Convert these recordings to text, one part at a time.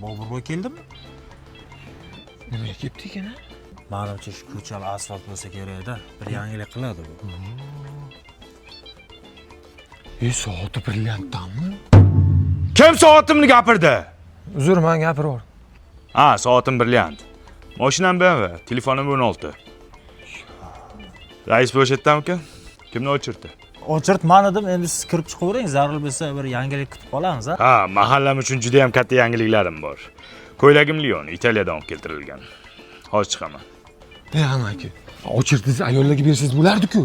Boburboy keldimi? Nimaga kelibdi ekan? Menimcha shu ko'chalar asfalt bo'lsa kerak-da. Bir yangilik qiladi bu. Soati brilliantdanmi? Kim soatimni gapirdi? Uzr, men gapiraver. Ha, soatim brilliant. Mashinam BMW, telefonim 16. Rais bo'shatdamikan? Kimni o'chirdi? O'chirtmanidim, endi siz kirib chiqavering, zarur bo'lsa bir yangilik kutib qolamiz, ha? Ha, mahallam uchun juda ham katta yangiliklarim bor. Ko'ylagim Lion, Italiyadan olib keltirilgan. Hozir chiqaman. Aka, o'chirtingiz ayollarga bersangiz bo'lardi-ku.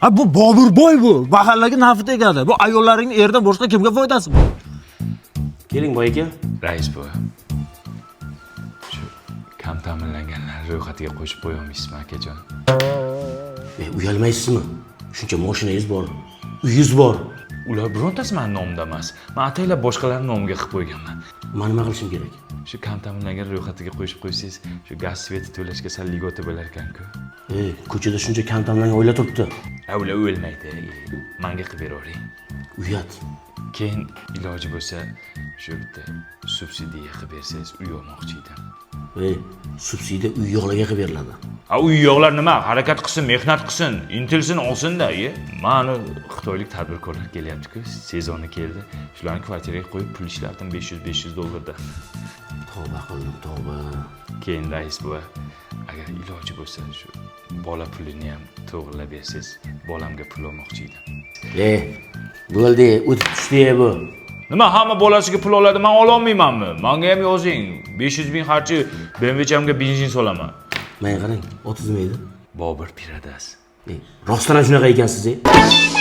Ha, bu Boburboy bu. Mahallaga nafi tegadi. Bu ayollarning erdan boshqa kimga foydasi bu? Keling boy aka. Rais buva. Shu kam ta'minlanganlar ro'yxatiga qo'shib qo'ya olmaysizmi, akajon? Uyalmaysizmi? Shuncha mashinangiz bor. Uyingiz bor. Ular birontasi men nomimda emas. Men ataylab boshqalarning nomiga qilib qo'yganman. Men nima qilishim kerak? Shu kam ta'minlangan ro'yxatiga qo'shib qo'ysangiz, shu gaz sveti to'lashga sal ligota bo'lar ekan-ku. Ko'chada shuncha kam ta'minlangan oila turibdi. Ular o'lmaydi. Menga qilib beravering. Uyat. Keyin iloji bo'lsa, shu bitta subsidiya qilib bersangiz uy olmoqchi edim. Subsidiya uy yo'qlarga qilib beriladi. Ha, uy yo'qlar nima? Harakat qilsin, mehnat qilsin, intilsin, olsin-da. Mani xitoylik tadbirkorlar kelyapti-ku, sezoni keldi. Shularni kvartiraga qo'yib pul ishlatdim $500 Tavba qildim, tavba. Keyin rais buva, agar iloji bo'lsa shu bola pulini ham to'g'rilab bersangiz, bolamga pul olmoqchi edim. Bo'ldi, o'tib tushdi bu. Nima, hamma bolasiga pul oladi, men ola olmaymanmi? Menga ham yozing. 500 ming xarchi BMW'chamga benzin solaman. Men qarang, otingiz nima edi? Bobur Piradas. Rostdan ham shunaqa ekansiz-a?